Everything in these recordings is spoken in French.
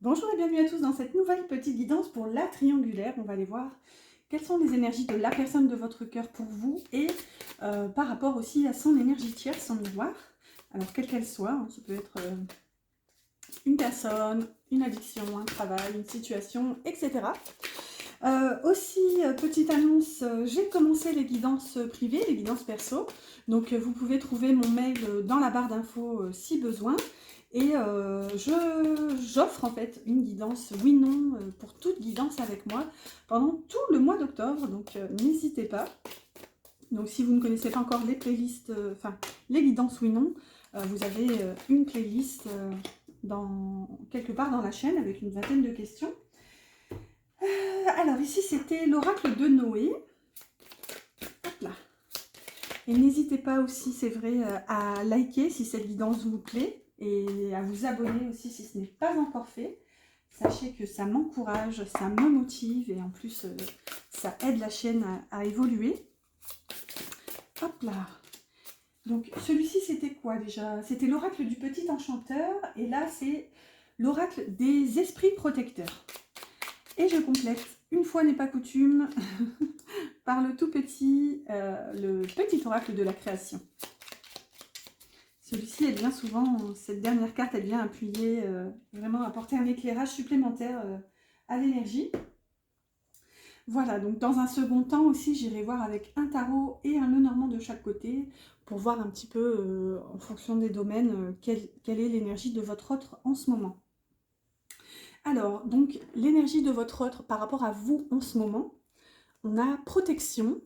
Bonjour et bienvenue à tous dans cette nouvelle petite guidance pour la triangulaire. On va aller voir quelles sont les énergies de la personne de votre cœur pour vous et par rapport aussi à son énergie tierce, son miroir. Alors quelle qu'elle soit, hein, ça peut être une personne, une addiction, un travail, une situation, etc. Petite annonce, j'ai commencé les guidances privées, les guidances perso. Donc vous pouvez trouver mon mail dans la barre d'infos si besoin. Et j'offre en fait une guidance oui-non pour toute guidance avec moi pendant tout le mois d'octobre. Donc n'hésitez pas. Donc si vous ne connaissez pas encore les playlists, les guidances oui-non, vous avez une playlist quelque part dans la chaîne avec une vingtaine de questions. Alors ici c'était l'oracle de Noé. Hop là. Et n'hésitez pas aussi, c'est vrai, à liker si cette guidance vous plaît et à vous abonner aussi si ce n'est pas encore fait. Sachez que ça m'encourage, ça me motive et en plus ça aide la chaîne à évoluer. Hop là. Donc celui-ci c'était quoi déjà? C'était l'oracle du petit enchanteur et là c'est l'oracle des esprits protecteurs. Et je complète, une fois n'est pas coutume, par le tout petit, le petit oracle de la création. Celui-ci est bien souvent, cette dernière carte, elle vient appuyer, vraiment apporter un éclairage supplémentaire à l'énergie. Voilà, donc dans un second temps aussi, j'irai voir avec un tarot et un Lenormand de chaque côté pour voir un petit peu, en fonction des domaines, quelle est l'énergie de votre autre en ce moment. Alors, donc, l'énergie de votre autre par rapport à vous en ce moment, on a protection,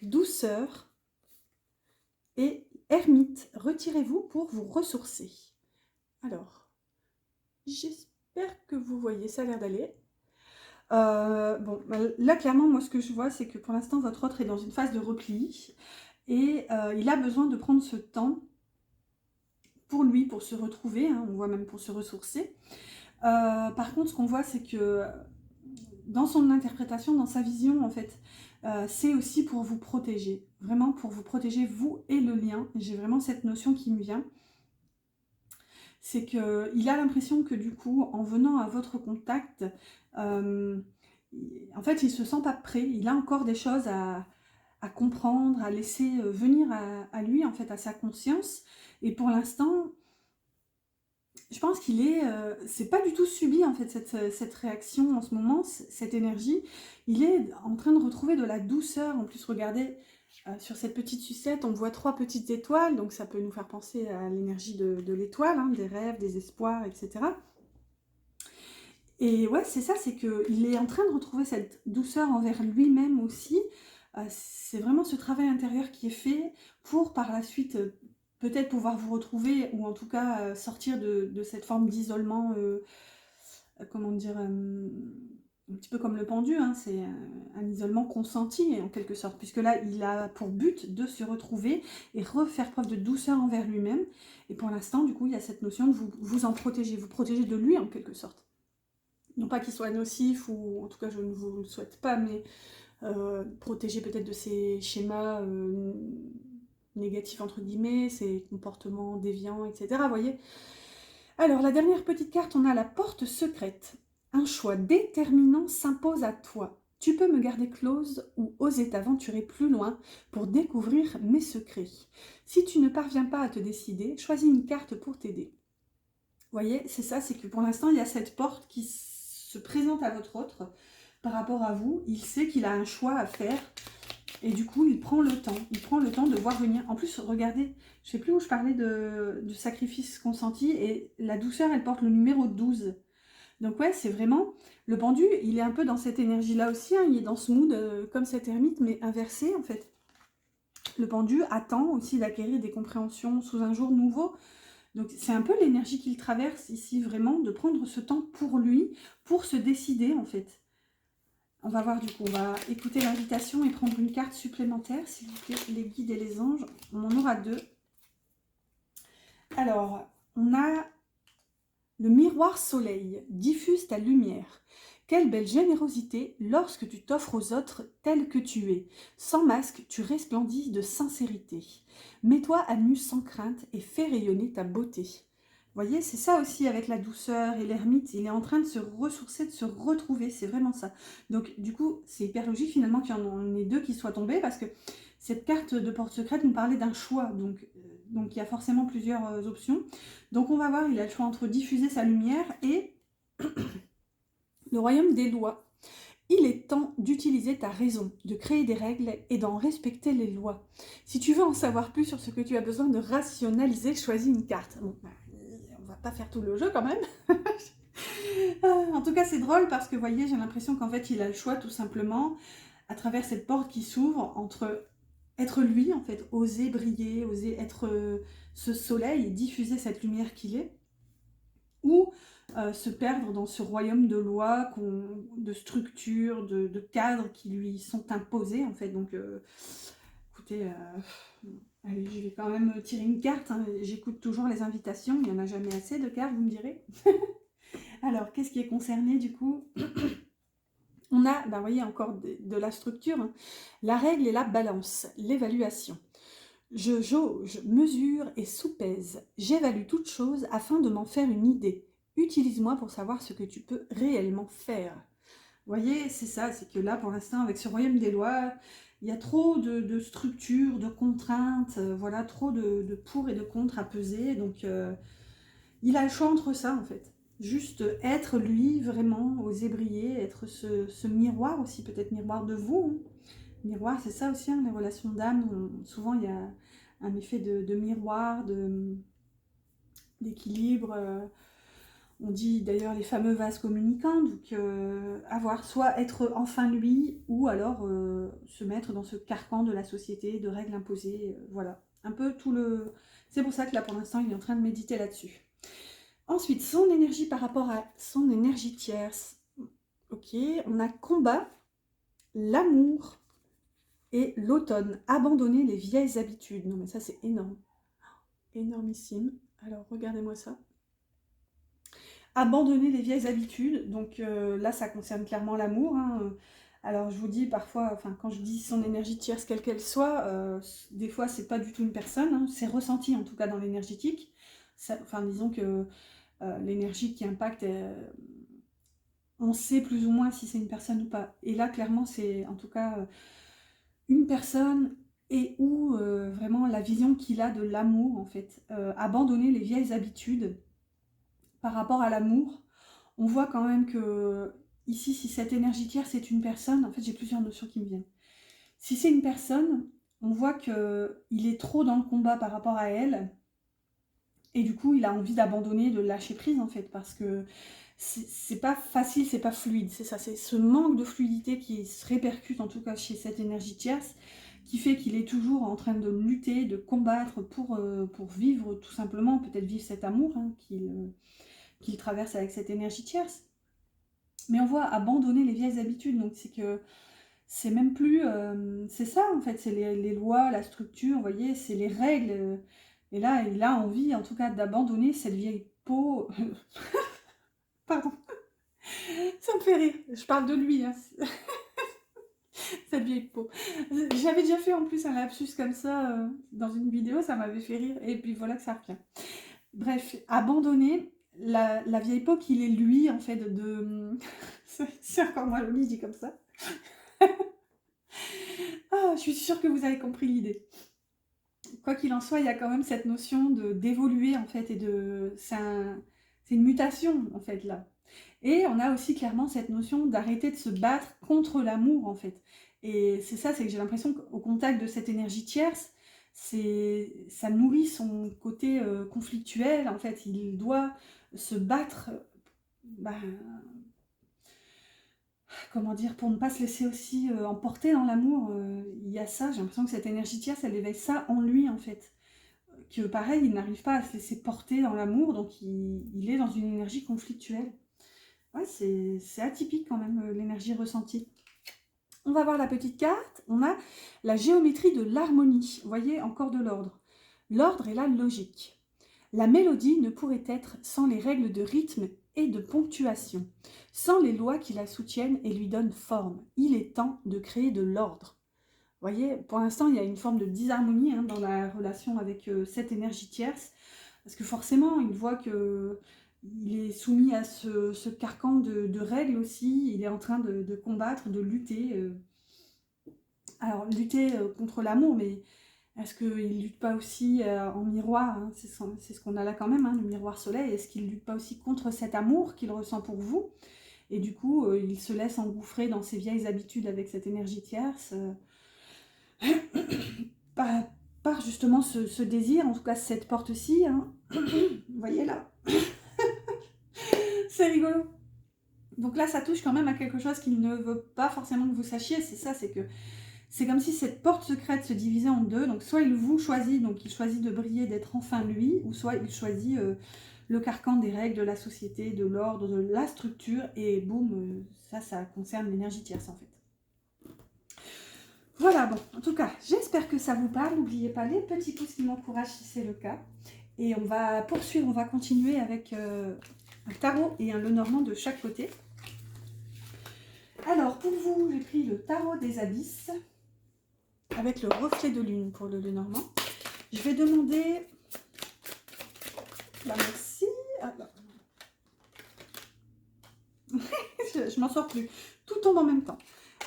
douceur et ermite. Retirez-vous pour vous ressourcer. Alors, j'espère que vous voyez, ça a l'air d'aller. Bon, là, clairement, moi, ce que je vois, c'est que pour l'instant, votre autre est dans une phase de repli et il a besoin de prendre ce temps pour lui, pour se retrouver, hein, on voit même pour se ressourcer. Par contre, ce qu'on voit, c'est que dans son interprétation, dans sa vision, en fait, c'est aussi pour vous protéger, vraiment pour vous protéger, vous et le lien. J'ai vraiment cette notion qui me vient. C'est qu'il a l'impression que du coup, en venant à votre contact, en fait, il ne se sent pas prêt. Il a encore des choses à comprendre, à laisser venir à lui, en fait, à sa conscience. Et pour l'instant, je pense qu'il est... c'est pas du tout subi, en fait, cette réaction en ce moment, cette énergie. Il est en train de retrouver de la douceur. En plus, regardez, sur cette petite sucette, on voit 3 petites étoiles, donc ça peut nous faire penser à l'énergie de l'étoile, hein, des rêves, des espoirs, etc. Et ouais, c'est ça, c'est qu'il est en train de retrouver cette douceur envers lui-même aussi. C'est vraiment ce travail intérieur qui est fait pour par la suite peut-être pouvoir vous retrouver, ou en tout cas sortir de cette forme d'isolement, comment dire, un petit peu comme le pendu, hein, c'est un isolement consenti en quelque sorte, puisque là il a pour but de se retrouver et refaire preuve de douceur envers lui-même. Et pour l'instant, du coup, il y a cette notion de vous en protéger, vous protéger de lui en quelque sorte. Non pas qu'il soit nocif, ou en tout cas je ne vous le souhaite pas, mais protéger peut-être de ces schémas négatifs entre guillemets, ces comportements déviants, etc. Vous voyez. Alors la dernière petite carte, on a la porte secrète. Un choix déterminant s'impose à toi. Tu peux me garder close ou oser t'aventurer plus loin pour découvrir mes secrets. Si tu ne parviens pas à te décider, choisis une carte pour t'aider. Vous voyez, c'est ça, c'est que pour l'instant, il y a cette porte qui se présente à votre autre par rapport à vous. Il sait qu'il a un choix à faire et du coup, il prend le temps. Il prend le temps de voir venir. En plus, regardez, je ne sais plus où je parlais du sacrifice consenti et la douceur, elle porte le numéro 12. Donc ouais, c'est vraiment... Le pendu, il est un peu dans cette énergie-là aussi, hein, il est dans ce mood comme cet ermite, mais inversé en fait. Le pendu attend aussi d'acquérir des compréhensions sous un jour nouveau. Donc c'est un peu l'énergie qu'il traverse ici, vraiment, de prendre ce temps pour lui, pour se décider en fait. On va voir du coup, on va écouter l'invitation et prendre une carte supplémentaire, s'il vous plaît, les guides et les anges. On en aura 2. Alors, on a le miroir soleil, diffuse ta lumière. Quelle belle générosité lorsque tu t'offres aux autres tel que tu es. Sans masque, tu resplendis de sincérité. Mets-toi à nu sans crainte et fais rayonner ta beauté. voyez, c'est ça aussi avec la douceur et l'ermite, il est en train de se ressourcer, de se retrouver, c'est vraiment ça. Donc du coup, c'est hyper logique finalement qu'il y en ait deux qui soient tombés, parce que cette carte de porte secrète nous parlait d'un choix, donc il y a forcément plusieurs options. Donc on va voir, il a le choix entre diffuser sa lumière et le royaume des lois. Il est temps d'utiliser ta raison, de créer des règles et d'en respecter les lois. Si tu veux en savoir plus sur ce que tu as besoin de rationaliser, choisis une carte. Bon, on va pas faire tout le jeu quand même. En tout cas, c'est drôle parce que, vous voyez, j'ai l'impression qu'en fait, il a le choix tout simplement, à travers cette porte qui s'ouvre, entre être lui, en fait, oser briller, oser être ce soleil et diffuser cette lumière qu'il est, ou se perdre dans ce royaume de lois, de structures, de cadres qui lui sont imposés, en fait. Donc, écoutez, allez, je vais quand même tirer une carte, hein. J'écoute toujours les invitations, il n'y en a jamais assez de cartes, vous me direz. Alors, qu'est-ce qui est concerné, du coup? On a, vous voyez, encore de la structure, hein. La règle et la balance, l'évaluation. Je jauge, mesure et soupèse. J'évalue toute chose afin de m'en faire une idée. Utilise-moi pour savoir ce que tu peux réellement faire. Vous voyez, c'est ça, c'est que là, pour l'instant, avec ce royaume des lois, il y a trop de structures, de contraintes, voilà, trop de pour et de contre à peser. Donc, il a le choix entre ça, en fait. Juste être lui, vraiment, oser briller, être ce miroir aussi, peut-être miroir de vous, hein. Miroir, c'est ça aussi, hein, les relations d'âme. Souvent, il y a un effet de miroir, d'équilibre. On dit d'ailleurs les fameux vases communicants. Donc, avoir soit être enfin lui, ou alors se mettre dans ce carcan de la société, de règles imposées. Voilà, un peu tout le... C'est pour ça que là, pour l'instant, il est en train de méditer là-dessus. Ensuite, son énergie par rapport à son énergie tierce. Ok, on a combat, l'amour et l'automne. Abandonner les vieilles habitudes. Non mais ça c'est énorme. Énormissime. Alors regardez-moi ça. Abandonner les vieilles habitudes. Donc là ça concerne clairement l'amour, hein. Alors je vous dis parfois, enfin quand je dis son énergie tierce quelle qu'elle soit, des fois c'est pas du tout une personne, hein. C'est ressenti en tout cas dans l'énergétique. Enfin disons que l'énergie qui impacte, on sait plus ou moins si c'est une personne ou pas. Et là, clairement, c'est en tout cas une personne et ou vraiment la vision qu'il a de l'amour, en fait. Abandonner les vieilles habitudes par rapport à l'amour. On voit quand même que, ici, si cette énergie tierce c'est une personne, en fait, j'ai plusieurs notions qui me viennent. Si c'est une personne, on voit qu'il est trop dans le combat par rapport à elle. Et du coup, il a envie d'abandonner, de lâcher prise, en fait, parce que c'est pas facile, c'est pas fluide, c'est ça, c'est ce manque de fluidité qui se répercute, en tout cas chez cette énergie tierce, qui fait qu'il est toujours en train de lutter, de combattre pour vivre, tout simplement, peut-être vivre cet amour, hein, qu'il traverse avec cette énergie tierce. Mais on voit abandonner les vieilles habitudes, donc c'est que c'est même plus... c'est ça, en fait, c'est les lois, la structure, vous voyez, c'est les règles. Et là, il a envie, en tout cas, d'abandonner cette vieille peau... Pardon, ça me fait rire. Je parle de lui, hein. Cette vieille peau. J'avais déjà fait en plus un lapsus comme ça dans une vidéo, ça m'avait fait rire. Et puis voilà que ça revient. Bref, abandonner la vieille peau qu'il est lui, en fait, de... C'est encore moins joli dit comme ça. Ah, je suis sûre que vous avez compris l'idée. Quoi qu'il en soit, il y a quand même cette notion d'évoluer, en fait, et c'est une mutation, en fait, là. Et on a aussi clairement cette notion d'arrêter de se battre contre l'amour, en fait. Et c'est ça, c'est que j'ai l'impression qu'au contact de cette énergie tierce, ça nourrit son côté conflictuel, en fait. Il doit se battre, bah, comment dire, pour ne pas se laisser aussi emporter dans l'amour. Il y a ça, j'ai l'impression que cette énergie tierce, elle éveille ça en lui, en fait. Que pareil, il n'arrive pas à se laisser porter dans l'amour, donc il est dans une énergie conflictuelle. Ouais, c'est atypique quand même, l'énergie ressentie. On va voir la petite carte. On a la géométrie de l'harmonie. Vous voyez, encore de l'ordre. L'ordre est la logique. La mélodie ne pourrait être sans les règles de rythme et de ponctuation, sans les lois qui la soutiennent et lui donnent forme. Il est temps de créer de l'ordre. Vous voyez, pour l'instant, il y a une forme de disharmonie, hein, dans la relation avec cette énergie tierce. Parce que forcément, il voit que il est soumis à ce carcan de règles aussi. Il est en train de combattre, de lutter. Alors, lutter contre l'amour, mais est-ce qu'il ne lutte pas aussi en miroir, hein, c'est ce qu'on a là quand même, hein, le miroir soleil. Est-ce qu'il ne lutte pas aussi contre cet amour qu'il ressent pour vous? Et du coup, il se laisse engouffrer dans ses vieilles habitudes avec cette énergie tierce, par, par justement ce désir, en tout cas cette porte-ci. Hein. Vous voyez là, c'est rigolo. Donc là, ça touche quand même à quelque chose qu'il ne veut pas forcément que vous sachiez. C'est ça, c'est que c'est comme si cette porte secrète se divisait en deux. Donc soit il vous choisit, donc il choisit de briller, d'être enfin lui, ou soit il choisit le carcan des règles de la société, de l'ordre, de la structure, et boum, ça concerne l'énergie tierce en fait. Voilà, bon, en tout cas, j'espère que ça vous parle. N'oubliez pas les petits pouces qui m'encouragent si c'est le cas. Et on va poursuivre, on va continuer avec un tarot et un Lenormand de chaque côté. Alors, pour vous, j'ai pris le tarot des abysses avec le reflet de lune pour le Lenormand. Je vais demander... Là, merci. Ah, là. je m'en sors plus. Tout tombe en même temps.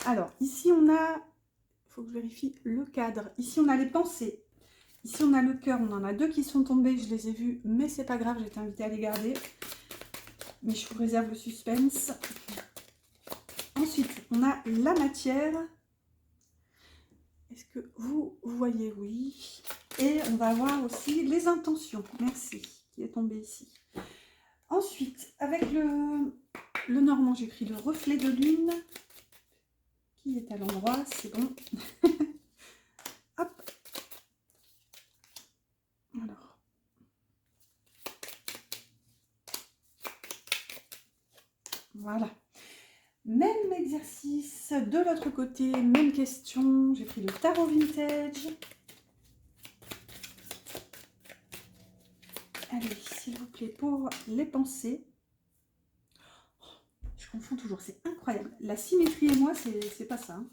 Alors, ici, on a... Il faut que je vérifie le cadre. Ici, on a les pensées. Ici, on a le cœur. On en a deux qui sont tombés. Je les ai vus, mais c'est pas grave. J'étais invitée à les garder. Mais je vous réserve le suspense. Ensuite, on a la matière. Est-ce que vous voyez? Oui. Et on va voir aussi les intentions. Merci. Qui est tombé ici. Ensuite, avec le Normand, j'ai pris le reflet de lune. Qui est à l'endroit, c'est bon. Hop. Alors. Voilà. Même exercice de l'autre côté, même question. J'ai pris le tarot vintage. Allez, s'il vous plaît, pour les pensées. Je confonds toujours, c'est incroyable. La symétrie et moi, c'est pas ça. Hein.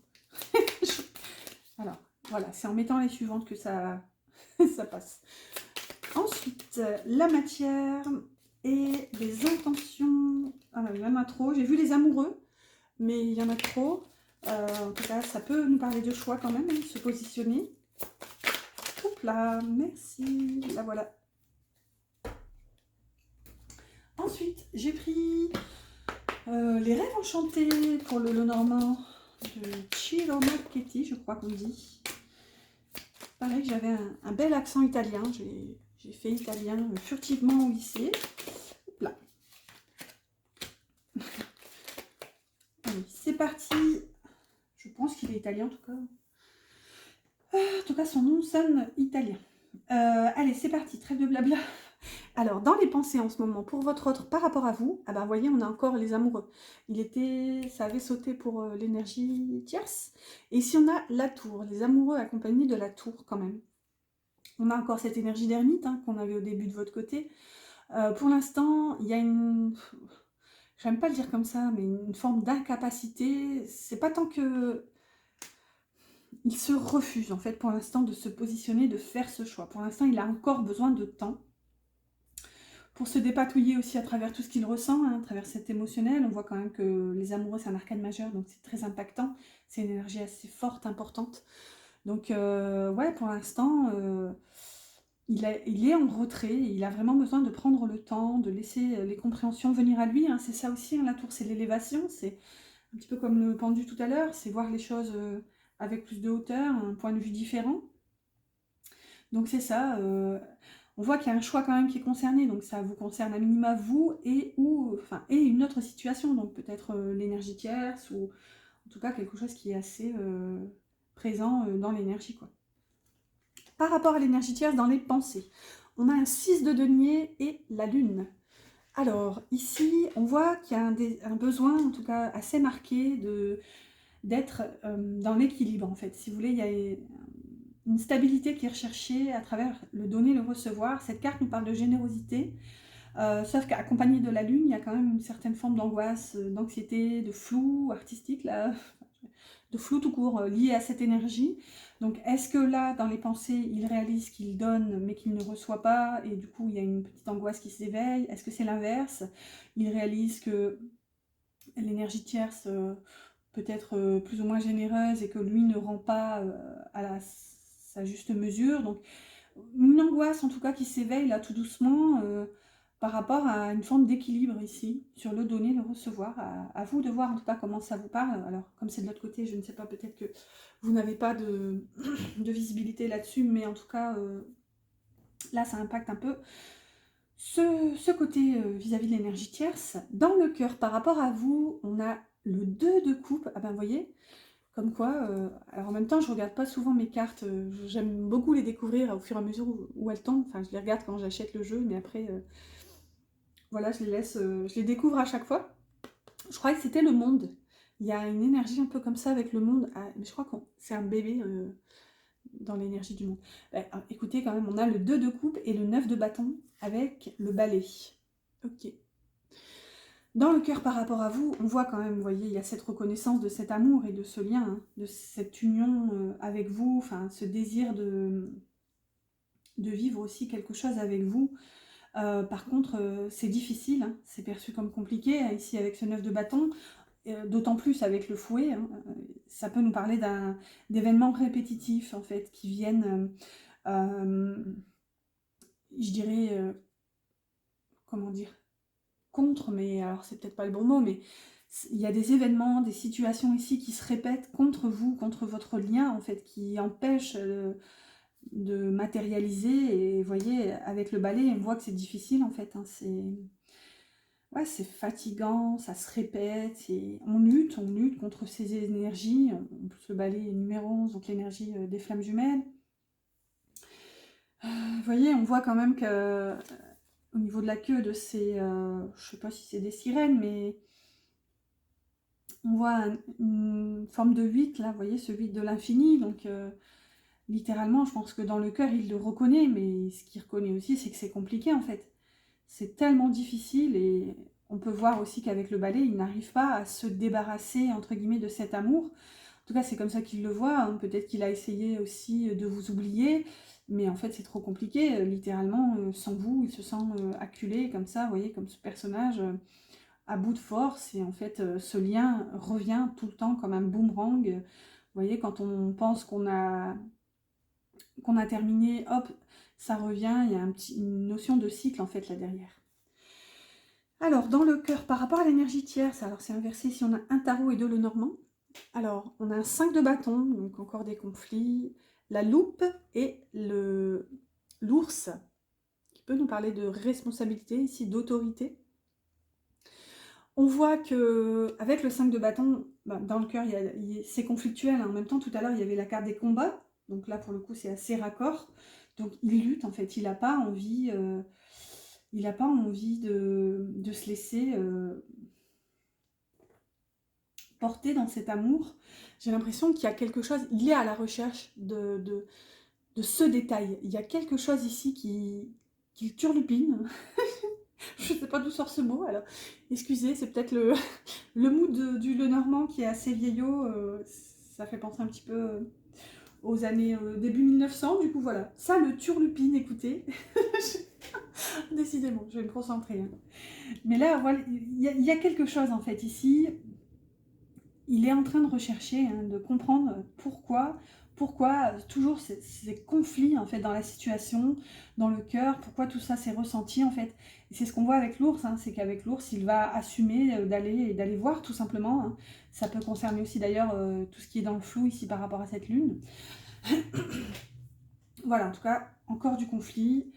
Alors, voilà, c'est en mettant les suivantes que ça, ça passe. Ensuite, la matière et les intentions. Ah, il y en a trop. J'ai vu les amoureux, mais il y en a trop. En tout cas, ça peut nous parler de choix quand même, hein, se positionner. Hop là, merci. La voilà. Ensuite, j'ai pris les rêves enchantés pour le Lenormand de Ciro Marchetti, je crois qu'on dit. Pareil que j'avais un bel accent italien. J'ai fait italien furtivement au lycée. Hop là. Allez, c'est parti. Je pense qu'il est italien en tout cas. En tout cas, son nom sonne italien. Allez, c'est parti. Trêve de blabla. Alors, dans les pensées en ce moment, pour votre autre, par rapport à vous, ah ben, vous voyez, on a encore les amoureux. Ça avait sauté pour l'énergie tierce. Et ici, on a la tour, les amoureux accompagnés de la tour quand même. On a encore cette énergie d'ermite hein, qu'on avait au début de votre côté. Pour l'instant, il y a une... J'aime pas le dire comme ça, mais une forme d'incapacité. C'est pas tant que... Il se refuse, en fait, pour l'instant, de se positionner, de faire ce choix. Pour l'instant, il a encore besoin de temps pour se dépatouiller aussi à travers tout ce qu'il ressent, hein, à travers cet émotionnel. On voit quand même que les amoureux, c'est un arcane majeur, donc c'est très impactant. C'est une énergie assez forte, importante. Donc, ouais, pour l'instant, il est en retrait. Il a vraiment besoin de prendre le temps, de laisser les compréhensions venir à lui. Hein. C'est ça aussi, hein, la tour, c'est l'élévation. C'est un petit peu comme le pendu tout à l'heure. C'est voir les choses avec plus de hauteur, un point de vue différent. Donc, c'est ça. On voit qu'il y a un choix quand même qui est concerné, donc ça vous concerne à minima vous et une autre situation, donc peut-être l'énergie tierce ou en tout cas quelque chose qui est assez présent dans l'énergie quoi. Par rapport à l'énergie tierce dans les pensées, on a un 6 de denier et la lune. Alors ici, on voit qu'il y a un besoin en tout cas assez marqué d'être dans l'équilibre en fait. Si vous voulez, il y a une stabilité qui est recherchée à travers le donner, le recevoir. Cette carte nous parle de générosité, sauf qu'accompagnée de la lune, il y a quand même une certaine forme d'angoisse, d'anxiété, de flou artistique, là, de flou tout court lié à cette énergie. Donc est-ce que là, dans les pensées, il réalise qu'il donne mais qu'il ne reçoit pas et du coup il y a une petite angoisse qui s'éveille? Est-ce que c'est l'inverse? Il réalise que l'énergie tierce peut être plus ou moins généreuse et que lui ne rend pas sa juste mesure. Donc une angoisse en tout cas qui s'éveille là tout doucement par rapport à une forme d'équilibre ici, sur le donner, le recevoir. À vous de voir en tout cas comment ça vous parle. Alors comme c'est de l'autre côté, je ne sais pas, peut-être que vous n'avez pas de, de visibilité là-dessus, mais en tout cas là ça impacte un peu ce côté vis-à-vis de l'énergie tierce. Dans le cœur, par rapport à vous, on a le 2 de coupe. Ah ben vous voyez, comme quoi, alors en même temps je regarde pas souvent mes cartes, j'aime beaucoup les découvrir au fur et à mesure où elles tombent, enfin je les regarde quand j'achète le jeu, mais après, voilà, je les laisse, je les découvre à chaque fois. Je croyais que c'était le monde, il y a une énergie un peu comme ça avec le monde, mais je crois que c'est un bébé dans l'énergie du monde. Écoutez quand même, on a le 2 de coupe et le 9 de bâton avec le balai. Ok. Dans le cœur par rapport à vous, on voit quand même, vous voyez, il y a cette reconnaissance de cet amour et de ce lien, hein, de cette union avec vous, enfin ce désir de vivre aussi quelque chose avec vous. Par contre, c'est difficile, hein, c'est perçu comme compliqué, hein, ici avec ce 9 de bâton, d'autant plus avec le fouet, hein, ça peut nous parler d'événements répétitifs en fait, qui viennent, je dirais, comment dire, contre, mais alors c'est peut-être pas le bon mot, mais il y a des événements, des situations ici qui se répètent contre vous, contre votre lien en fait, qui empêchent de matérialiser. Et vous voyez, avec le balai, on voit que c'est difficile en fait, hein, ouais, c'est fatigant, ça se répète, et on lutte contre ces énergies. En plus, le balai est numéro 11, donc l'énergie des flammes jumelles. Vous voyez, on voit quand même que au niveau de la queue de ces, je sais pas si c'est des sirènes, mais on voit une forme de 8 là, vous voyez, ce 8 de l'infini, donc littéralement, je pense que dans le cœur, il le reconnaît, mais ce qu'il reconnaît aussi, c'est que c'est compliqué en fait. C'est tellement difficile, et on peut voir aussi qu'avec le balai, il n'arrive pas à se débarrasser, entre guillemets, de cet amour. En tout cas, c'est comme ça qu'il le voit, hein. Peut-être qu'il a essayé aussi de vous oublier, mais en fait, c'est trop compliqué. Littéralement, sans vous, il se sent acculé, comme ça, vous voyez, comme ce personnage, à bout de force, et en fait, ce lien revient tout le temps comme un boomerang. Vous voyez, quand on pense qu'on a terminé, hop, ça revient, il y a une notion de cycle, en fait, là derrière. Alors, dans le cœur, par rapport à l'énergie tierce, alors c'est inversé si on a un tarot et deux le normand. Alors, on a un 5 de bâton, donc encore des conflits, la loupe et l'ours, qui peut nous parler de responsabilité, ici d'autorité. On voit que avec le 5 de bâton, dans le cœur, c'est conflictuel, hein. En même temps, tout à l'heure, il y avait la carte des combats, donc là, pour le coup, c'est assez raccord. Donc, il lutte, en fait, il n'a pas envie... il n'a pas envie de se laisser porter dans cet amour. J'ai l'impression qu'il y a quelque chose, il est à la recherche de ce détail. Il y a quelque chose ici qui le turlupine. Je ne sais pas d'où sort ce mot, alors excusez, c'est peut-être le mood du Lenormand qui est assez vieillot. Ça fait penser un petit peu aux années début 1900, du coup voilà. Ça, le turlupine, écoutez. Décidément, je vais me concentrer, hein. Mais là, voilà, il y a quelque chose en fait ici. Il est en train de rechercher, hein, de comprendre pourquoi toujours ces conflits en fait dans la situation, dans le cœur, pourquoi tout ça s'est ressenti en fait. Et c'est ce qu'on voit avec l'ours, hein, c'est qu'avec l'ours, il va assumer d'aller voir tout simplement, hein. Ça peut concerner aussi d'ailleurs tout ce qui est dans le flou ici par rapport à cette lune. Voilà, en tout cas, encore du conflit.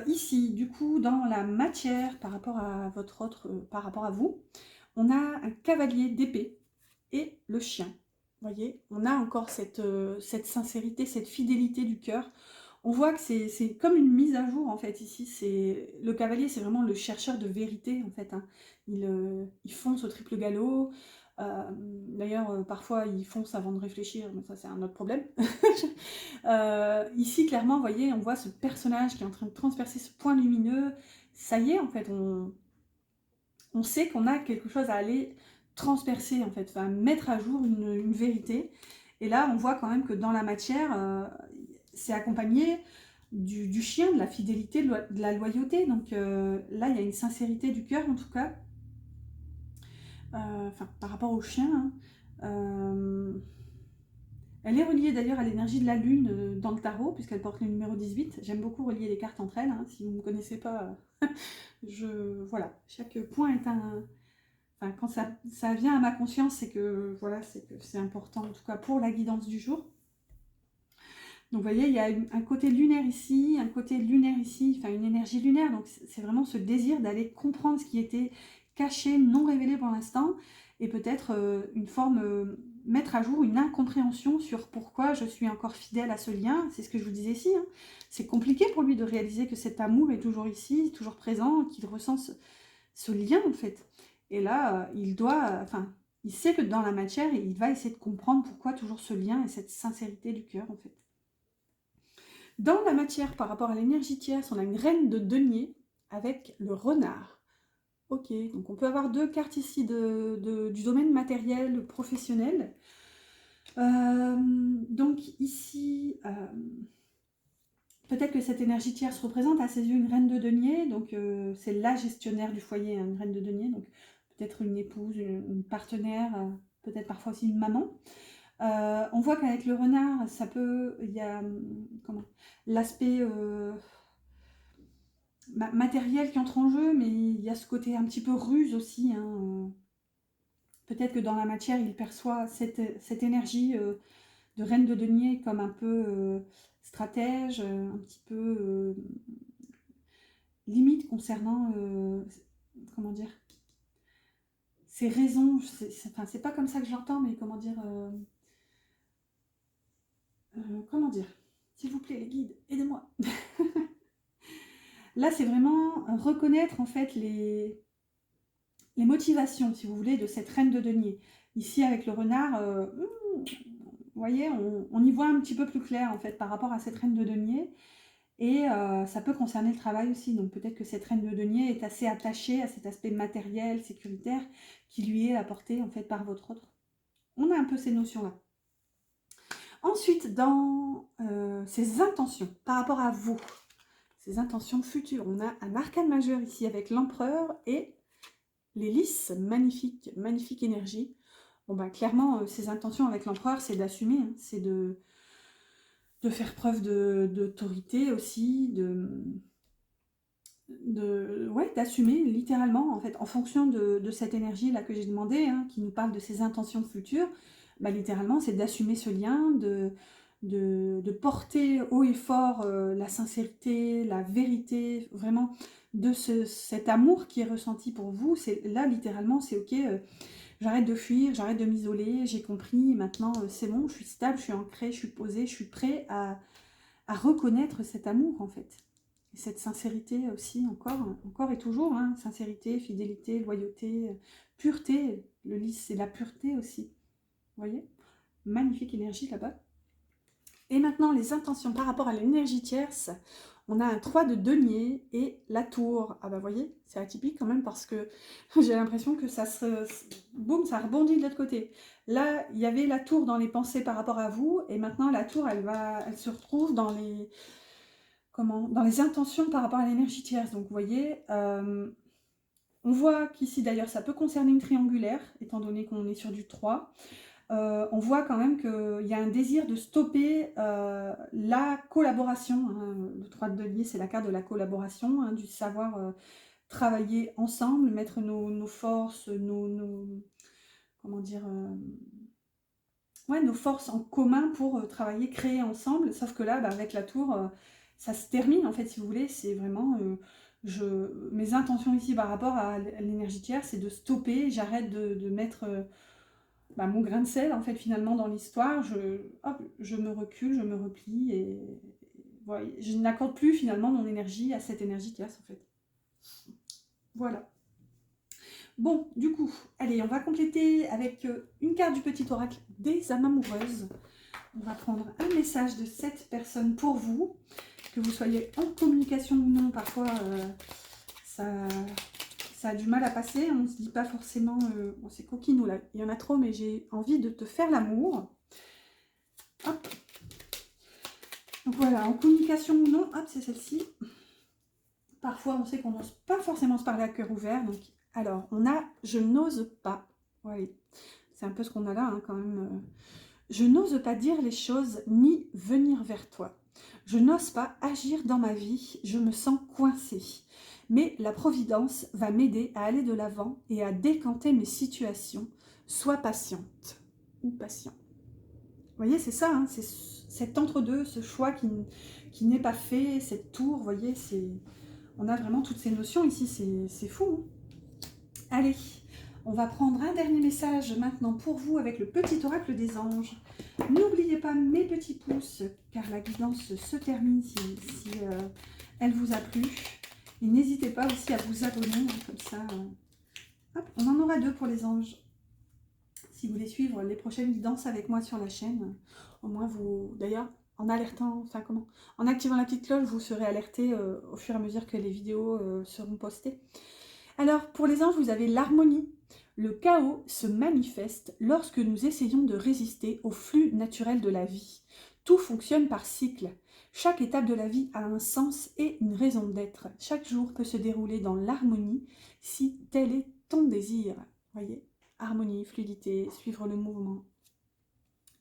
Ici, du coup, dans la matière, par rapport à votre autre, par rapport à vous, on a un cavalier d'épée et le chien. Vous voyez, on a encore cette sincérité, cette fidélité du cœur. On voit que c'est comme une mise à jour, en fait, ici. Le cavalier, c'est vraiment le chercheur de vérité, en fait, hein. Il fonce au triple galop. D'ailleurs, parfois, il fonce avant de réfléchir, mais ça, c'est un autre problème. Ici, clairement, vous voyez, on voit ce personnage qui est en train de transpercer ce point lumineux. Ça y est, en fait, on sait qu'on a quelque chose à aller transpercer en fait, enfin mettre à jour une vérité. Et là, on voit quand même que dans la matière, c'est accompagné du chien, de la fidélité, de la loyauté. Donc là, il y a une sincérité du cœur en tout cas. Enfin, par rapport au chien. Hein. Elle est reliée d'ailleurs à l'énergie de la lune dans le tarot, puisqu'elle porte le numéro 18. J'aime beaucoup relier les cartes entre elles. Hein. Si vous ne me connaissez pas, voilà, chaque point est un... Enfin, quand ça vient à ma conscience, c'est que voilà, c'est important, en tout cas pour la guidance du jour. Donc vous voyez, il y a un côté lunaire ici, un côté lunaire ici, enfin une énergie lunaire. Donc c'est vraiment ce désir d'aller comprendre ce qui était caché, non révélé pour l'instant, et peut-être une forme, mettre à jour une incompréhension sur pourquoi je suis encore fidèle à ce lien. C'est ce que je vous disais ici. Hein. C'est compliqué pour lui de réaliser que cet amour est toujours ici, toujours présent, qu'il ressent ce lien en fait. Et là, il doit, enfin, il sait que dans la matière, il va essayer de comprendre pourquoi toujours ce lien et cette sincérité du cœur en fait. Dans la matière, par rapport à l'énergie tierce, on a une reine de denier avec le renard. Ok, donc on peut avoir deux cartes ici du domaine matériel, professionnel. Donc ici, peut-être que cette énergie tierce représente à ses yeux une reine de denier, donc c'est la gestionnaire du foyer, hein, une reine de denier, donc peut-être une épouse, une partenaire, peut-être parfois aussi une maman. On voit qu'avec le renard, ça peut, il y a l'aspect matériel qui entre en jeu, mais il y a ce côté un petit peu ruse aussi. Hein. Peut-être que dans la matière, il perçoit cette énergie de reine de denier comme un peu stratège, un petit peu limite concernant, comment dire, ses raisons. C'est pas comme ça que je l'entends, mais comment dire, s'il vous plaît les guides, aidez-moi. Là, c'est vraiment reconnaître en fait les motivations, si vous voulez, de cette reine de denier. Ici, avec le renard, vous voyez, on y voit un petit peu plus clair en fait par rapport à cette reine de denier. Et ça peut concerner le travail aussi. Donc peut-être que cette reine de denier est assez attachée à cet aspect matériel, sécuritaire, qui lui est apporté en fait par votre autre. On a un peu ces notions-là. Ensuite, dans ses intentions par rapport à vous, ses intentions futures, on a un arcane majeur ici avec l'empereur et les lys, magnifique, magnifique énergie. Bon ben clairement, ses intentions avec l'empereur, c'est d'assumer, hein, c'est de faire preuve d'autorité aussi, ouais, d'assumer littéralement, en fait, en fonction de cette énergie-là que j'ai demandé, hein, qui nous parle de ses intentions futures, bah, littéralement, c'est d'assumer ce lien, de porter haut et fort la sincérité, la vérité, vraiment, de cet amour qui est ressenti pour vous. Là, littéralement, c'est ok, j'arrête de fuir, j'arrête de m'isoler, j'ai compris, maintenant, c'est bon, je suis stable, je suis ancrée, je suis posée, je suis prêt à reconnaître cet amour, en fait. Et cette sincérité aussi, encore et toujours, hein, sincérité, fidélité, loyauté, pureté. Le lys, c'est la pureté aussi. Vous voyez? Magnifique énergie là-bas. Et maintenant, les intentions par rapport à l'énergie tierce. On a un 3 de denier et la tour. Ah bah, vous voyez, c'est atypique quand même parce que j'ai l'impression que boum, ça rebondit de l'autre côté. Là, il y avait la tour dans les pensées par rapport à vous, et maintenant la tour, elle se retrouve dans les intentions par rapport à l'énergie tierce. Donc vous voyez, on voit qu'ici d'ailleurs ça peut concerner une triangulaire, étant donné qu'on est sur du 3. On voit quand même qu'il y a un désir de stopper la collaboration. Hein. Le 3 de denier, c'est la carte de la collaboration, hein, du savoir travailler ensemble, mettre nos forces, comment dire, ouais, nos forces en commun pour travailler, créer ensemble. Sauf que là, bah, avec la tour, ça se termine en fait, si vous voulez. C'est vraiment mes intentions ici par rapport à l'énergie tierce, c'est de stopper. J'arrête de mettre bah, mon grain de sel en fait finalement dans l'histoire. Je me recule, je me replie et voilà, je n'accorde plus finalement mon énergie à cette énergie tierce en fait. Voilà. Bon, du coup, allez, on va compléter avec une carte du petit oracle des âmes amoureuses. On va prendre un message de cette personne pour vous, que vous soyez en communication ou non. Parfois, ça ça a du mal à passer, on ne se dit pas forcément, bon, c'est coquinou là, il y en a trop, mais j'ai envie de te faire l'amour. Hop. Donc voilà, en communication ou non, hop, c'est celle-ci. Parfois, on sait qu'on n'ose pas forcément se parler à cœur ouvert. Donc, alors, on a « je n'ose pas ». Oui, c'est un peu ce qu'on a là, hein, quand même. Je n'ose pas dire les choses ni venir vers toi. Je n'ose pas agir dans ma vie, je me sens coincée. Mais la Providence va m'aider à aller de l'avant et à décanter mes situations. Sois patiente ou patient. Vous voyez, c'est ça, hein, c'est cet entre-deux, ce choix qui n'est pas fait, cette tour, vous voyez, on a vraiment toutes ces notions ici, c'est fou. Hein. Allez, on va prendre un dernier message maintenant pour vous avec le petit oracle des anges. N'oubliez pas mes petits pouces, car la guidance se termine si elle vous a plu. Et n'hésitez pas aussi à vous abonner, hein, comme ça. Hop, on en aura 2 pour les anges. Si vous voulez suivre les prochaines guidances avec moi sur la chaîne, au moins vous, d'ailleurs, en alertant, enfin comment, en activant la petite cloche, vous serez alerté au fur et à mesure que les vidéos seront postées. Alors, pour les anges, vous avez l'harmonie. Le chaos se manifeste lorsque nous essayons de résister au flux naturel de la vie. Tout fonctionne par cycle. Chaque étape de la vie a un sens et une raison d'être. Chaque jour peut se dérouler dans l'harmonie si tel est ton désir. Voyez, harmonie, fluidité, suivre le mouvement.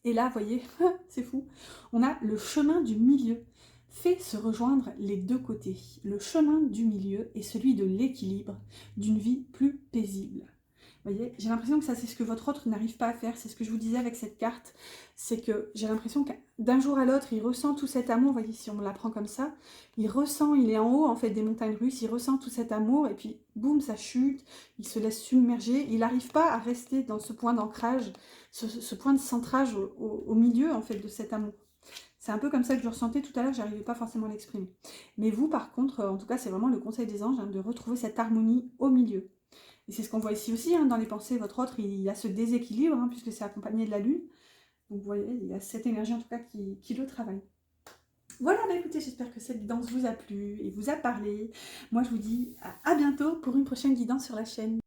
Et là, voyez, c'est fou, on a le chemin du milieu. Fait se rejoindre les deux côtés. Le chemin du milieu est celui de l'équilibre, d'une vie plus paisible. Vous voyez, j'ai l'impression que ça, c'est ce que votre autre n'arrive pas à faire. C'est ce que je vous disais avec cette carte. C'est que j'ai l'impression que d'un jour à l'autre, il ressent tout cet amour. Vous voyez, si on la prend comme ça, il ressent, il est en haut, en fait, des montagnes russes. Il ressent tout cet amour et puis, boum, ça chute. Il se laisse submerger. Il n'arrive pas à rester dans ce point d'ancrage, ce point de centrage au milieu, en fait, de cet amour. C'est un peu comme ça que je ressentais tout à l'heure, j'arrivais pas forcément à l'exprimer. Mais vous, par contre, en tout cas, c'est vraiment le conseil des anges, hein, de retrouver cette harmonie au milieu. Et c'est ce qu'on voit ici aussi, hein, dans les pensées, votre autre, il y a ce déséquilibre, hein, puisque c'est accompagné de la lune. Donc vous voyez, il y a cette énergie en tout cas qui le travaille. Voilà, bah écoutez, j'espère que cette guidance vous a plu et vous a parlé. Moi, je vous dis à bientôt pour une prochaine guidance sur la chaîne.